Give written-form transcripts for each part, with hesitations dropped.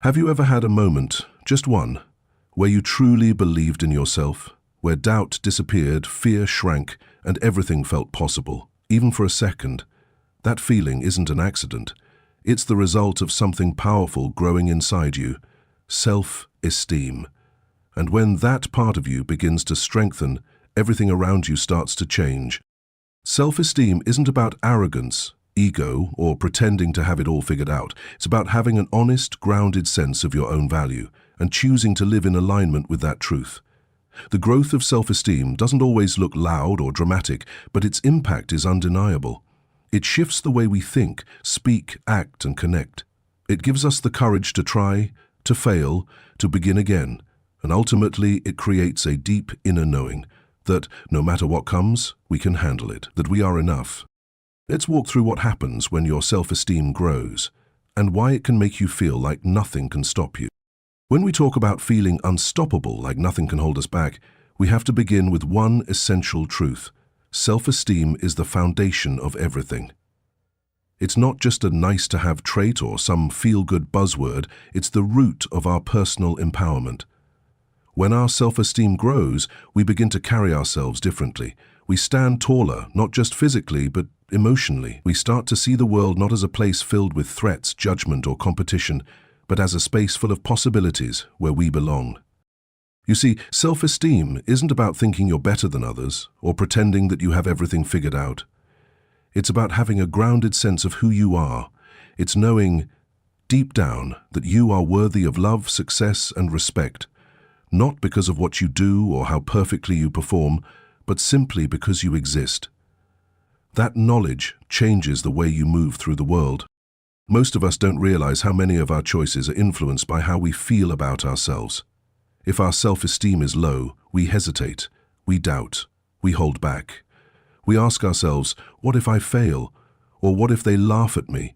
Have you ever had a moment, just one, where you truly believed in yourself, where doubt disappeared, fear shrank, and everything felt possible, even for a second? That feeling isn't an accident. It's the result of something powerful growing inside you, self-esteem. And when that part of you begins to strengthen, everything around you starts to change. Self-esteem isn't about arrogance, ego, or pretending to have it all figured out. It's about having an honest, grounded sense of your own value and choosing to live in alignment with that truth. The growth of self-esteem doesn't always look loud or dramatic, but its impact is undeniable. It shifts the way we think, speak, act, and connect. It gives us the courage to try, to fail, to begin again, and ultimately it creates a deep inner knowing that, no matter what comes, we can handle it, that we are enough. Let's walk through what happens when your self-esteem grows and why it can make you feel like nothing can stop you. When we talk about feeling unstoppable, like nothing can hold us back, we have to begin with one essential truth. Self-esteem is the foundation of everything. It's not just a nice-to-have trait or some feel-good buzzword, it's the root of our personal empowerment. When our self-esteem grows, we begin to carry ourselves differently. We stand taller, not just physically, but emotionally. We start to see the world not as a place filled with threats, judgment, or competition, but as a space full of possibilities where we belong. You see, self-esteem isn't about thinking you're better than others or pretending that you have everything figured out. It's about having a grounded sense of who you are. It's knowing deep down that you are worthy of love, success, and respect, not because of what you do or how perfectly you perform, but simply because you exist. That knowledge changes the way you move through the world. Most of us don't realize how many of our choices are influenced by how we feel about ourselves. If our self-esteem is low, we hesitate, we doubt, we hold back. We ask ourselves, what if I fail? Or what if they laugh at me?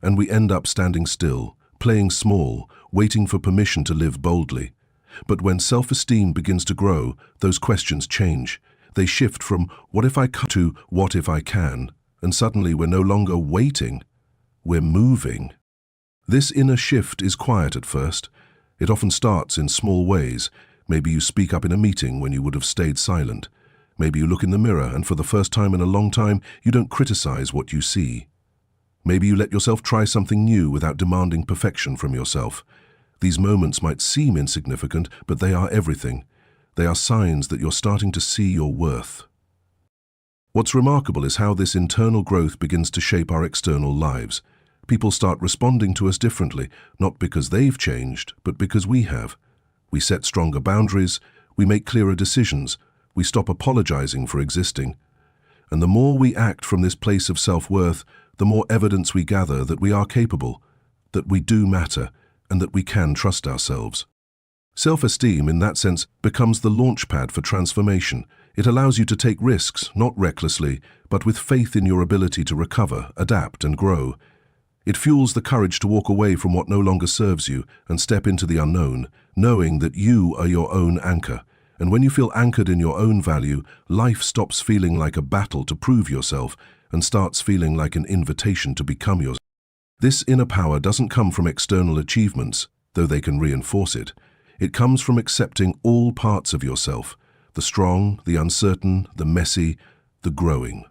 And we end up standing still, playing small, waiting for permission to live boldly. But when self-esteem begins to grow, those questions change. They shift from what if I can to what if I can, and suddenly we're no longer waiting, we're moving. This inner shift is quiet at first. It often starts in small ways. Maybe you speak up in a meeting when you would have stayed silent. Maybe you look in the mirror and for the first time in a long time, you don't criticize what you see. Maybe you let yourself try something new without demanding perfection from yourself. These moments might seem insignificant, but they are everything. They are signs that you're starting to see your worth. What's remarkable is how this internal growth begins to shape our external lives. People start responding to us differently, not because they've changed, but because we have. We set stronger boundaries, we make clearer decisions, we stop apologizing for existing. And the more we act from this place of self-worth, the more evidence we gather that we are capable, that we do matter, and that we can trust ourselves. Self-esteem, in that sense, becomes the launchpad for transformation. It allows you to take risks, not recklessly, but with faith in your ability to recover, adapt, and grow. It fuels the courage to walk away from what no longer serves you and step into the unknown, knowing that you are your own anchor. And when you feel anchored in your own value, life stops feeling like a battle to prove yourself and starts feeling like an invitation to become yourself. This inner power doesn't come from external achievements, though they can reinforce it. It comes from accepting all parts of yourself, the strong, the uncertain, the messy, the growing.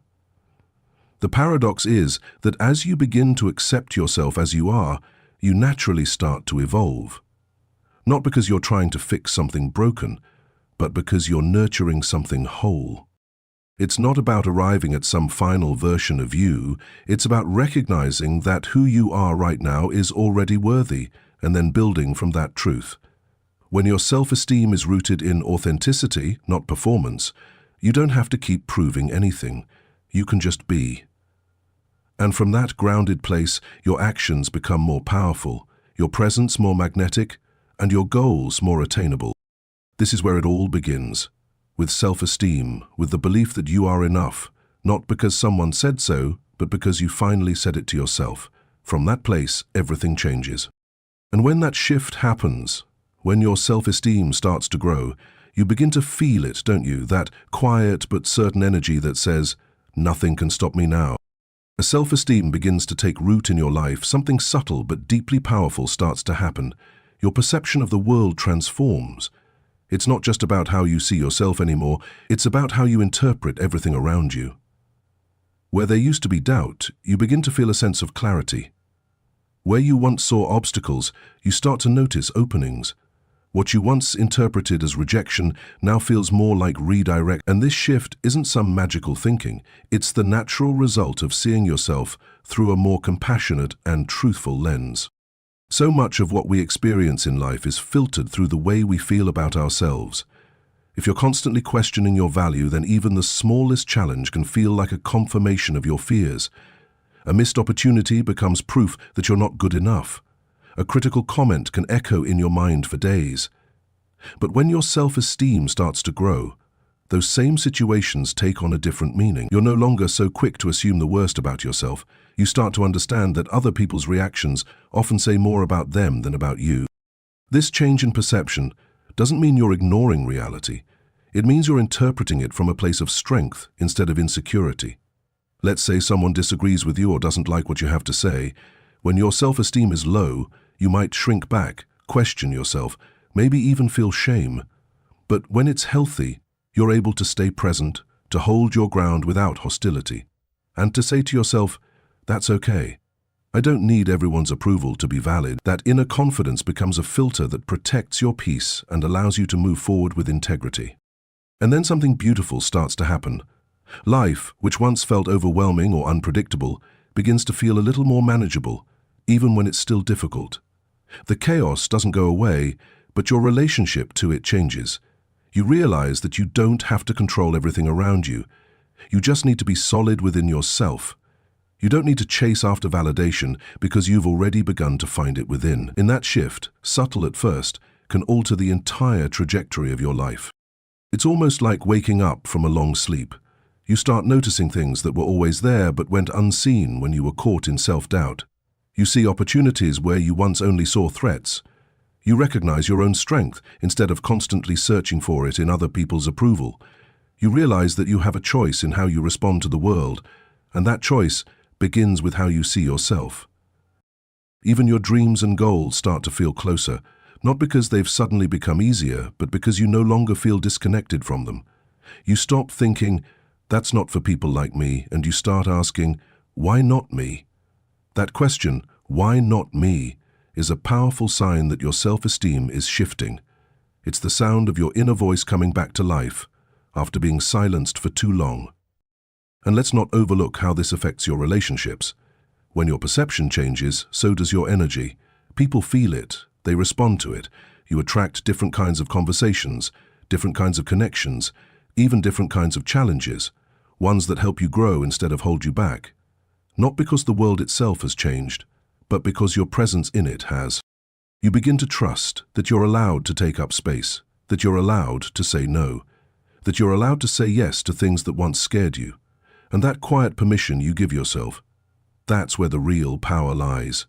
The paradox is that as you begin to accept yourself as you are, you naturally start to evolve. Not because you're trying to fix something broken, but because you're nurturing something whole. It's not about arriving at some final version of you, it's about recognizing that who you are right now is already worthy, and then building from that truth. When your self-esteem is rooted in authenticity, not performance, you don't have to keep proving anything. You can just be. And from that grounded place, your actions become more powerful, your presence more magnetic, and your goals more attainable. This is where it all begins, with self-esteem, with the belief that you are enough, not because someone said so, but because you finally said it to yourself. From that place, everything changes. And when that shift happens, when your self-esteem starts to grow, you begin to feel it, don't you? That quiet but certain energy that says, nothing can stop me now. As self-esteem begins to take root in your life, something subtle but deeply powerful starts to happen. Your perception of the world transforms. It's not just about how you see yourself anymore, it's about how you interpret everything around you. Where there used to be doubt, you begin to feel a sense of clarity. Where you once saw obstacles, you start to notice openings. What you once interpreted as rejection now feels more like redirect. And this shift isn't some magical thinking. It's the natural result of seeing yourself through a more compassionate and truthful lens. So much of what we experience in life is filtered through the way we feel about ourselves. If you're constantly questioning your value, then even the smallest challenge can feel like a confirmation of your fears. A missed opportunity becomes proof that you're not good enough. A critical comment can echo in your mind for days. But when your self-esteem starts to grow, those same situations take on a different meaning. You're no longer so quick to assume the worst about yourself. You start to understand that other people's reactions often say more about them than about you. This change in perception doesn't mean you're ignoring reality. It means you're interpreting it from a place of strength instead of insecurity. Let's say someone disagrees with you or doesn't like what you have to say. When your self-esteem is low, you might shrink back, question yourself, maybe even feel shame. But when it's healthy, you're able to stay present, to hold your ground without hostility, and to say to yourself, that's okay. I don't need everyone's approval to be valid. That inner confidence becomes a filter that protects your peace and allows you to move forward with integrity. And then something beautiful starts to happen. Life, which once felt overwhelming or unpredictable, begins to feel a little more manageable, even when it's still difficult. The chaos doesn't go away, but your relationship to it changes. You realize that you don't have to control everything around you. You just need to be solid within yourself. You don't need to chase after validation because you've already begun to find it within. In that shift, subtle at first, can alter the entire trajectory of your life. It's almost like waking up from a long sleep. You start noticing things that were always there but went unseen when you were caught in self-doubt. You see opportunities where you once only saw threats. You recognize your own strength instead of constantly searching for it in other people's approval. You realize that you have a choice in how you respond to the world, and that choice begins with how you see yourself. Even your dreams and goals start to feel closer, not because they've suddenly become easier, but because you no longer feel disconnected from them. You stop thinking, that's not for people like me, and you start asking, why not me? That question, why not me, is a powerful sign that your self-esteem is shifting. It's the sound of your inner voice coming back to life after being silenced for too long. And let's not overlook how this affects your relationships. When your perception changes, so does your energy. People feel it, they respond to it. You attract different kinds of conversations, different kinds of connections, even different kinds of challenges, ones that help you grow instead of hold you back. Not because the world itself has changed, but because your presence in it has. You begin to trust that you're allowed to take up space, that you're allowed to say no, that you're allowed to say yes to things that once scared you. And that quiet permission you give yourself, that's where the real power lies.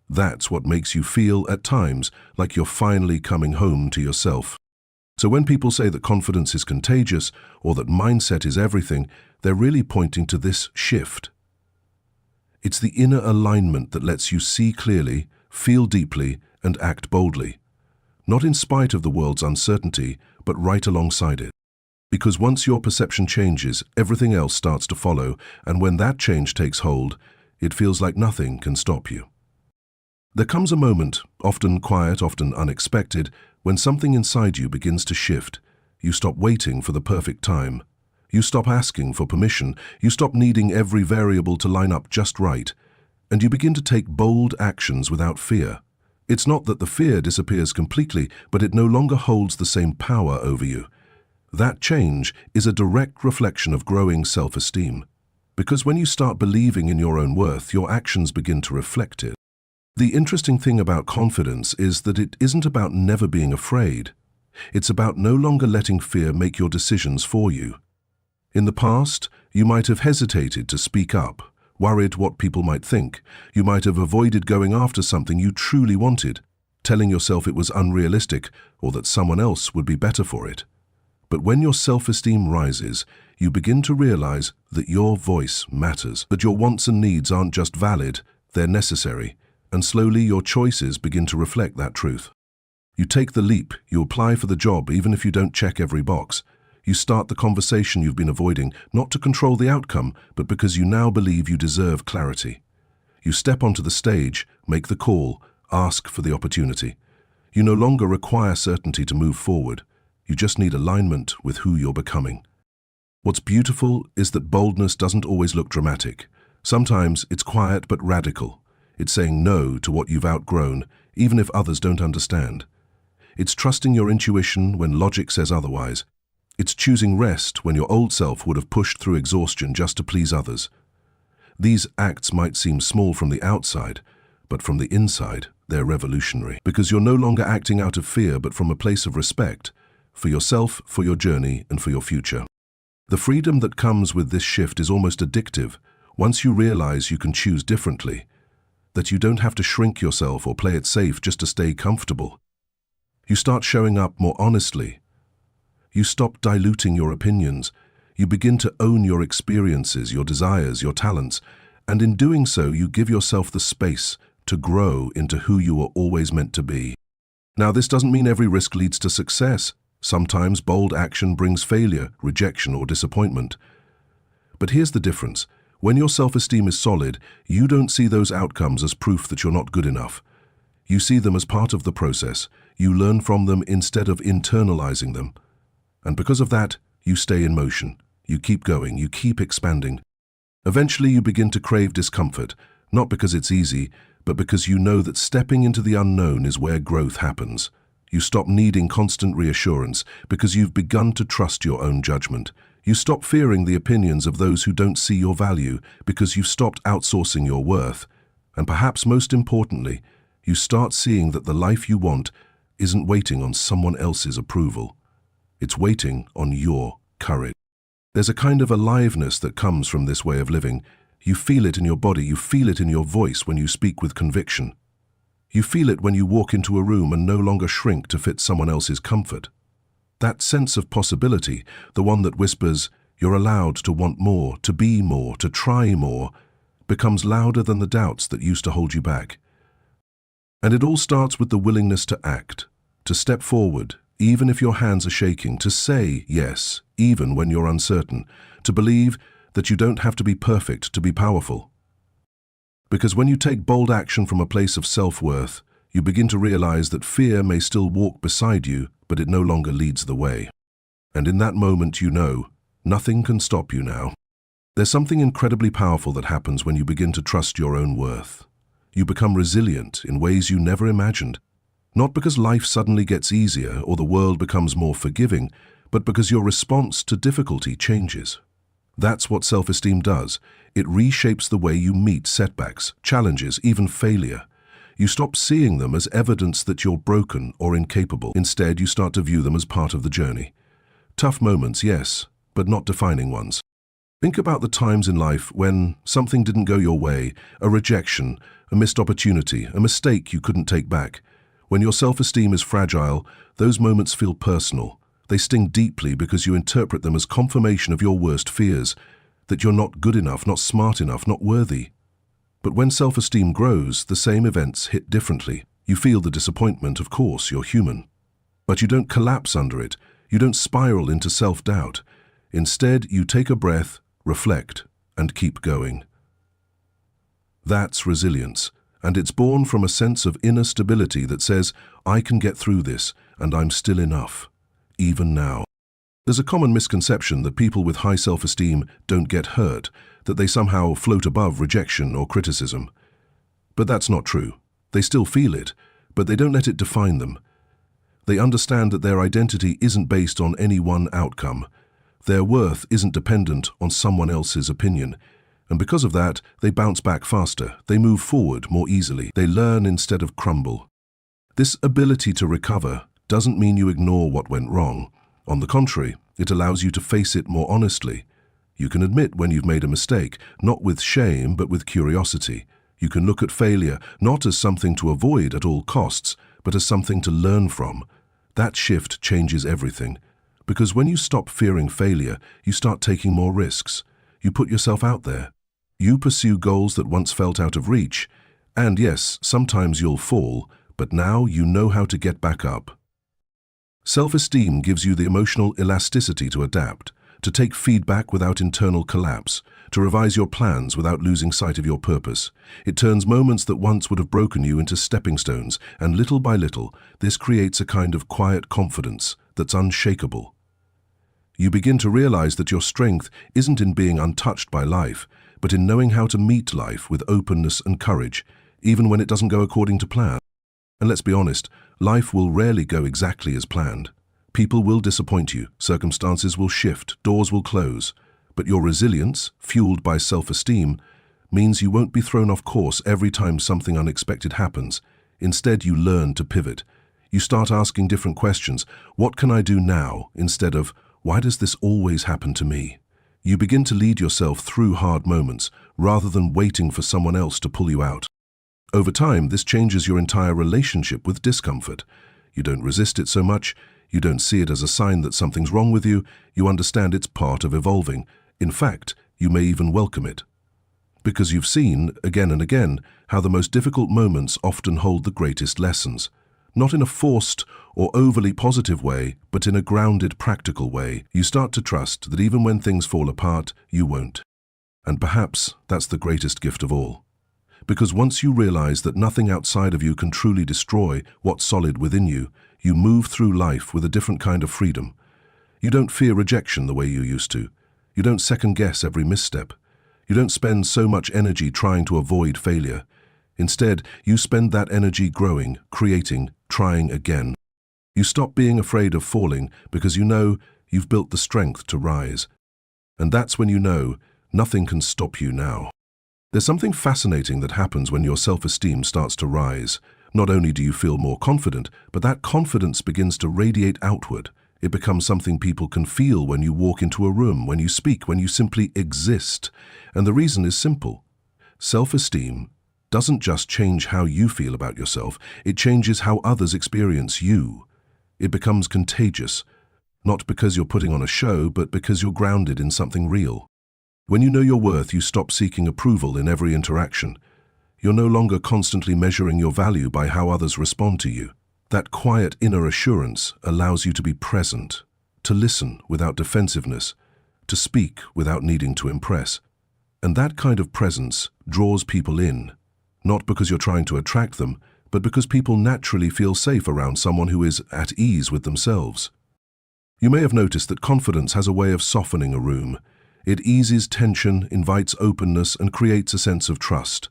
That's what makes you feel, at times, like you're finally coming home to yourself. So when people say that confidence is contagious or that mindset is everything, they're really pointing to this shift. It's the inner alignment that lets you see clearly, feel deeply, and act boldly. Not in spite of the world's uncertainty, but right alongside it. Because once your perception changes, everything else starts to follow, and when that change takes hold, it feels like nothing can stop you. There comes a moment, often quiet, often unexpected, when something inside you begins to shift. You stop waiting for the perfect time. You stop asking for permission. You stop needing every variable to line up just right. And you begin to take bold actions without fear. It's not that the fear disappears completely, but it no longer holds the same power over you. That change is a direct reflection of growing self-esteem. Because when you start believing in your own worth, your actions begin to reflect it. The interesting thing about confidence is that it isn't about never being afraid. It's about no longer letting fear make your decisions for you. In the past, you might have hesitated to speak up, worried what people might think. You might have avoided going after something you truly wanted, telling yourself it was unrealistic or that someone else would be better for it. But when your self-esteem rises, you begin to realize that your voice matters, that your wants and needs aren't just valid, they're necessary, and slowly your choices begin to reflect that truth. You take the leap, you apply for the job even if you don't check every box. You start the conversation you've been avoiding, not to control the outcome, but because you now believe you deserve clarity. You step onto the stage, make the call, ask for the opportunity. You no longer require certainty to move forward. You just need alignment with who you're becoming. What's beautiful is that boldness doesn't always look dramatic. Sometimes it's quiet but radical. It's saying no to what you've outgrown, even if others don't understand. It's trusting your intuition when logic says otherwise. It's choosing rest when your old self would have pushed through exhaustion just to please others. These acts might seem small from the outside, but from the inside, they're revolutionary. Because you're no longer acting out of fear, but from a place of respect, for yourself, for your journey, and for your future. The freedom that comes with this shift is almost addictive, once you realize you can choose differently, that you don't have to shrink yourself or play it safe just to stay comfortable. You start showing up more honestly. You stop diluting your opinions. You begin to own your experiences, your desires, your talents, and in doing so, you give yourself the space to grow into who you were always meant to be. Now, this doesn't mean every risk leads to success. Sometimes bold action brings failure, rejection, or disappointment. But here's the difference. When your self-esteem is solid, you don't see those outcomes as proof that you're not good enough. You see them as part of the process. You learn from them instead of internalizing them. And because of that, you stay in motion. You keep going, you keep expanding. Eventually, you begin to crave discomfort, not because it's easy, but because you know that stepping into the unknown is where growth happens. You stop needing constant reassurance because you've begun to trust your own judgment. You stop fearing the opinions of those who don't see your value because you've stopped outsourcing your worth. And perhaps most importantly, you start seeing that the life you want isn't waiting on someone else's approval. It's waiting on your courage. There's a kind of aliveness that comes from this way of living. You feel it in your body, you feel it in your voice when you speak with conviction. You feel it when you walk into a room and no longer shrink to fit someone else's comfort. That sense of possibility, the one that whispers, you're allowed to want more, to be more, to try more, becomes louder than the doubts that used to hold you back. And it all starts with the willingness to act, to step forward, even if your hands are shaking, to say yes, even when you're uncertain, to believe that you don't have to be perfect to be powerful. Because when you take bold action from a place of self-worth, you begin to realize that fear may still walk beside you, but it no longer leads the way. And in that moment, you know, nothing can stop you now. There's something incredibly powerful that happens when you begin to trust your own worth. You become resilient in ways you never imagined. Not because life suddenly gets easier or the world becomes more forgiving, but because your response to difficulty changes. That's what self-esteem does. It reshapes the way you meet setbacks, challenges, even failure. You stop seeing them as evidence that you're broken or incapable. Instead, you start to view them as part of the journey. Tough moments, yes, but not defining ones. Think about the times in life when something didn't go your way, a rejection, a missed opportunity, a mistake you couldn't take back. When your self-esteem is fragile, those moments feel personal. They sting deeply because you interpret them as confirmation of your worst fears, that you're not good enough, not smart enough, not worthy. But when self-esteem grows, the same events hit differently. You feel the disappointment, of course, you're human. But you don't collapse under it. You don't spiral into self-doubt. Instead, you take a breath, reflect, and keep going. That's resilience, and it's born from a sense of inner stability that says, I can get through this, and I'm still enough, even now. There's a common misconception that people with high self-esteem don't get hurt, that they somehow float above rejection or criticism. But that's not true. They still feel it, but they don't let it define them. They understand that their identity isn't based on any one outcome. Their worth isn't dependent on someone else's opinion. And because of that, they bounce back faster. They move forward more easily. They learn instead of crumble. This ability to recover doesn't mean you ignore what went wrong. On the contrary, it allows you to face it more honestly. You can admit when you've made a mistake, not with shame, but with curiosity. You can look at failure not as something to avoid at all costs, but as something to learn from. That shift changes everything, Because when you stop fearing failure, you start taking more risks. You put yourself out there. You pursue goals that once felt out of reach. And yes, sometimes you'll fall, but now you know how to get back up. Self-esteem gives you the emotional elasticity to adapt, to take feedback without internal collapse, to revise your plans without losing sight of your purpose. It turns moments that once would have broken you into stepping stones, and little by little, this creates a kind of quiet confidence that's unshakable. You begin to realize that your strength isn't in being untouched by life, but in knowing how to meet life with openness and courage, even when it doesn't go according to plan. And let's be honest, life will rarely go exactly as planned. People will disappoint you, circumstances will shift, doors will close. But your resilience, fueled by self-esteem, means you won't be thrown off course every time something unexpected happens. Instead, you learn to pivot. You start asking different questions. What can I do now? Instead of, why does this always happen to me? You begin to lead yourself through hard moments, rather than waiting for someone else to pull you out. Over time, this changes your entire relationship with discomfort. You don't resist it so much. You don't see it as a sign that something's wrong with you. You understand it's part of evolving. In fact, you may even welcome it. Because you've seen, again and again, how the most difficult moments often hold the greatest lessons. Not in a forced or overly positive way, but in a grounded, practical way. You start to trust that even when things fall apart, you won't. And perhaps that's the greatest gift of all. Because once you realize that nothing outside of you can truly destroy what's solid within you, you move through life with a different kind of freedom. You don't fear rejection the way you used to. You don't second-guess every misstep. You don't spend so much energy trying to avoid failure. Instead, you spend that energy growing, creating, trying again. You stop being afraid of falling because you know you've built the strength to rise. And that's when you know nothing can stop you now. There's something fascinating that happens when your self-esteem starts to rise. Not only do you feel more confident, but that confidence begins to radiate outward. It becomes something people can feel when you walk into a room, when you speak, when you simply exist. And the reason is simple. Self-esteem doesn't just change how you feel about yourself, it changes how others experience you. It becomes contagious, not because you're putting on a show, but because you're grounded in something real. When you know your worth, you stop seeking approval in every interaction. You're no longer constantly measuring your value by how others respond to you. That quiet inner assurance allows you to be present, to listen without defensiveness, to speak without needing to impress. And that kind of presence draws people in, not because you're trying to attract them, but because people naturally feel safe around someone who is at ease with themselves. You may have noticed that confidence has a way of softening a room. It eases tension, invites openness, and creates a sense of trust.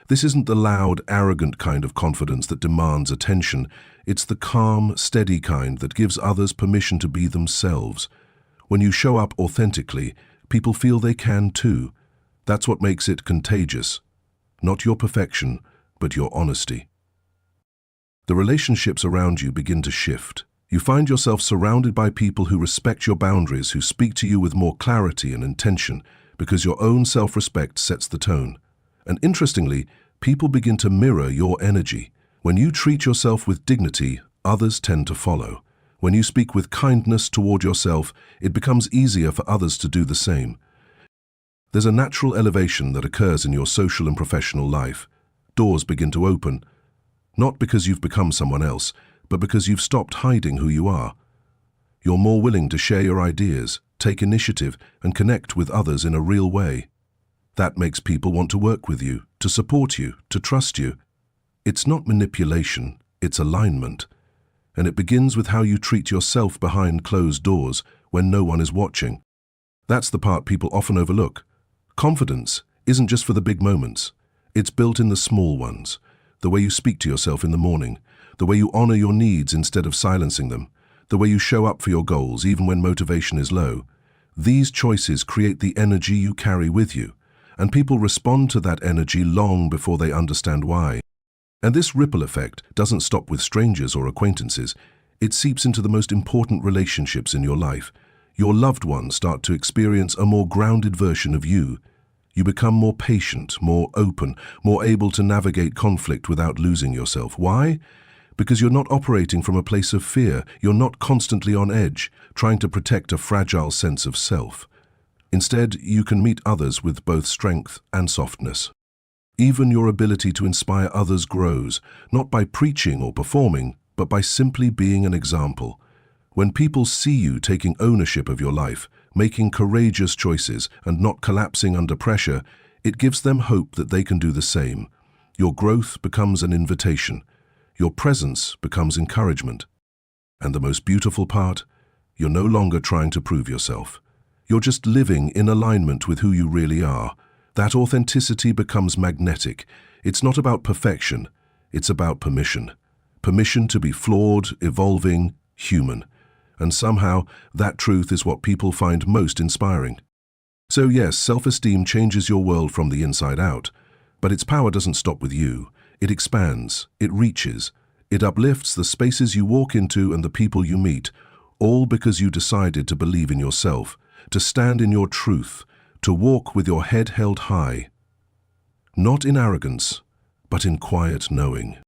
This isn't the loud, arrogant kind of confidence that demands attention. It's the calm, steady kind that gives others permission to be themselves. When you show up authentically, people feel they can too. That's what makes it contagious. Not your perfection, but your honesty. The relationships around you begin to shift. You find yourself surrounded by people who respect your boundaries, who speak to you with more clarity and intention, because your own self-respect sets the tone. And interestingly, people begin to mirror your energy. When you treat yourself with dignity, others tend to follow. When you speak with kindness toward yourself, it becomes easier for others to do the same. There's a natural elevation that occurs in your social and professional life. Doors begin to open, not because you've become someone else, but because you've stopped hiding who you are. You're more willing to share your ideas, take initiative, and connect with others in a real way. That makes people want to work with you, to support you, to trust you. It's not manipulation, it's alignment. And it begins with how you treat yourself behind closed doors when no one is watching. That's the part people often overlook. Confidence isn't just for the big moments. It's built in the small ones. The way you speak to yourself in the morning, the way you honor your needs instead of silencing them, the way you show up for your goals even when motivation is low. These choices create the energy you carry with you, and people respond to that energy long before they understand why. And this ripple effect doesn't stop with strangers or acquaintances. It seeps into the most important relationships in your life. Your loved ones start to experience a more grounded version of you. You become more patient, more open, more able to navigate conflict without losing yourself. Why? Because you're not operating from a place of fear. You're not constantly on edge, trying to protect a fragile sense of self. Instead, you can meet others with both strength and softness. Even your ability to inspire others grows, not by preaching or performing, but by simply being an example. When people see you taking ownership of your life, making courageous choices, and not collapsing under pressure, it gives them hope that they can do the same. Your growth becomes an invitation. Your presence becomes encouragement. And the most beautiful part, you're no longer trying to prove yourself. You're just living in alignment with who you really are. That authenticity becomes magnetic. It's not about perfection, it's about permission. Permission to be flawed, evolving, human. And somehow, that truth is what people find most inspiring. So yes, self-esteem changes your world from the inside out, but its power doesn't stop with you. It expands, it reaches, it uplifts the spaces you walk into and the people you meet, all because you decided to believe in yourself, to stand in your truth, to walk with your head held high. Not in arrogance, but in quiet knowing.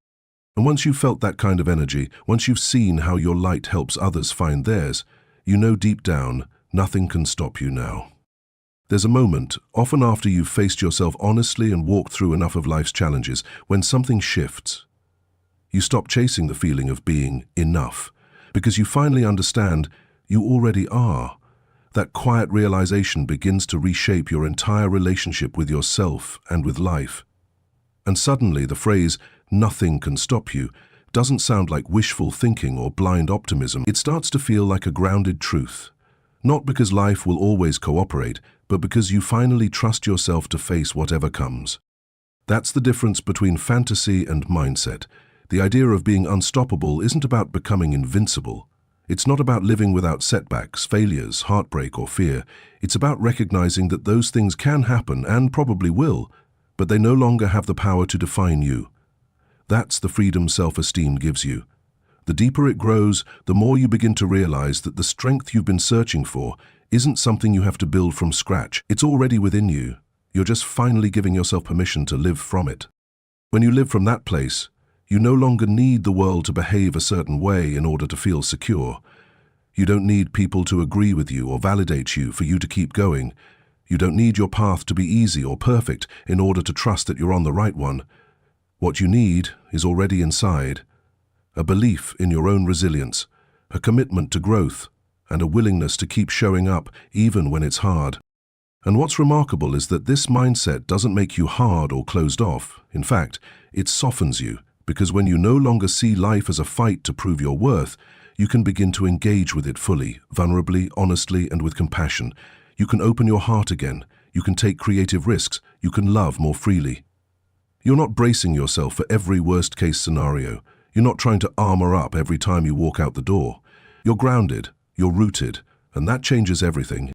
And once you've felt that kind of energy, once you've seen how your light helps others find theirs, you know deep down, nothing can stop you now. There's a moment, often after you've faced yourself honestly and walked through enough of life's challenges, when something shifts. You stop chasing the feeling of being enough, because you finally understand you already are. That quiet realization begins to reshape your entire relationship with yourself and with life. And suddenly the phrase, "nothing can stop you," doesn't sound like wishful thinking or blind optimism. It starts to feel like a grounded truth. Not because life will always cooperate, but because you finally trust yourself to face whatever comes. That's the difference between fantasy and mindset. The idea of being unstoppable isn't about becoming invincible. It's not about living without setbacks, failures, heartbreak, or fear. It's about recognizing that those things can happen and probably will, but they no longer have the power to define you. That's the freedom self-esteem gives you. The deeper it grows, the more you begin to realize that the strength you've been searching for isn't something you have to build from scratch. It's already within you. You're just finally giving yourself permission to live from it. When you live from that place, you no longer need the world to behave a certain way in order to feel secure. You don't need people to agree with you or validate you for you to keep going. You don't need your path to be easy or perfect in order to trust that you're on the right one. What you need is already inside. A belief in your own resilience, a commitment to growth, and a willingness to keep showing up even when it's hard. And what's remarkable is that this mindset doesn't make you hard or closed off. In fact, it softens you, because when you no longer see life as a fight to prove your worth, you can begin to engage with it fully, vulnerably, honestly, and with compassion. You can open your heart again. You can take creative risks. You can love more freely. You're not bracing yourself for every worst-case scenario. You're not trying to armor up every time you walk out the door. You're grounded, you're rooted, and that changes everything.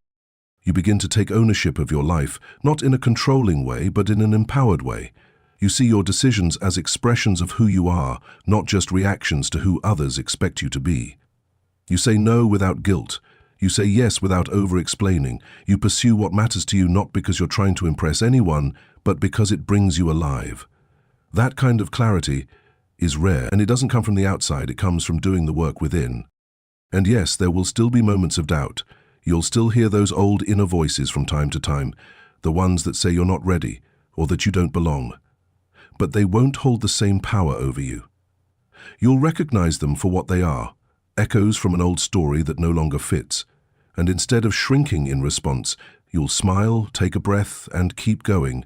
You begin to take ownership of your life, not in a controlling way, but in an empowered way. You see your decisions as expressions of who you are, not just reactions to who others expect you to be. You say no without guilt. You say yes without over-explaining. You pursue what matters to you not because you're trying to impress anyone, but because it brings you alive. That kind of clarity is rare, and it doesn't come from the outside, it comes from doing the work within. And yes, there will still be moments of doubt. You'll still hear those old inner voices from time to time, the ones that say you're not ready, or that you don't belong. But they won't hold the same power over you. You'll recognize them for what they are, echoes from an old story that no longer fits. And instead of shrinking in response, you'll smile, take a breath, and keep going,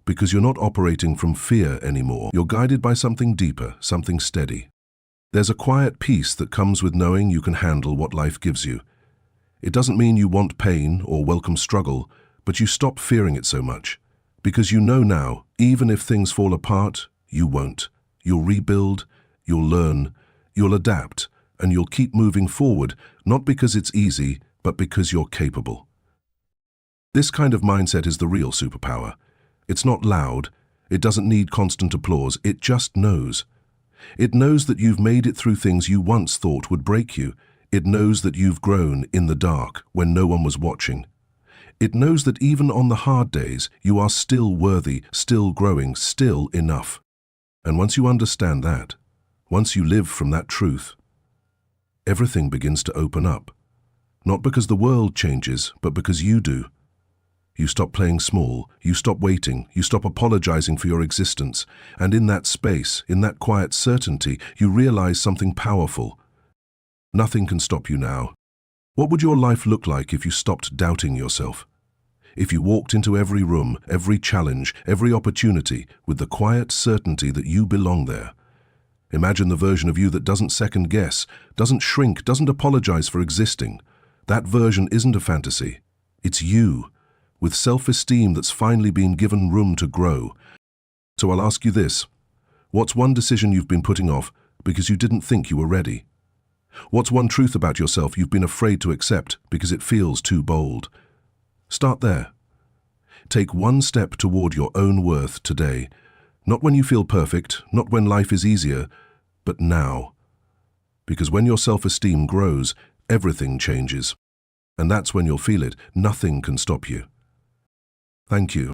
because you're not operating from fear anymore. You're guided by something deeper, something steady. There's a quiet peace that comes with knowing you can handle what life gives you. It doesn't mean you want pain or welcome struggle, but you stop fearing it so much. Because you know now, even if things fall apart, you won't. You'll rebuild, you'll learn, you'll adapt, and you'll keep moving forward, not because it's easy, but because you're capable. This kind of mindset is the real superpower. It's not loud, it doesn't need constant applause, it just knows. It knows that you've made it through things you once thought would break you. It knows that you've grown in the dark when no one was watching. It knows that even on the hard days, you are still worthy, still growing, still enough. And once you understand that, Once you live from that truth, everything begins to open up. Not because the world changes, but because you do. You stop playing small, you stop waiting, you stop apologizing for your existence, and in that space, in that quiet certainty, you realize something powerful. Nothing can stop you now. What would your life look like if you stopped doubting yourself? If you walked into every room, every challenge, every opportunity with the quiet certainty that you belong there? Imagine the version of you that doesn't second guess, doesn't shrink, doesn't apologize for existing. That version isn't a fantasy. It's you, with self-esteem that's finally been given room to grow. So I'll ask you this. What's one decision you've been putting off because you didn't think you were ready? What's one truth about yourself you've been afraid to accept because it feels too bold? Start there. Take one step toward your own worth today. Not when you feel perfect, not when life is easier, but now. Because when your self-esteem grows, everything changes. And that's when you'll feel it. Nothing can stop you. Thank you.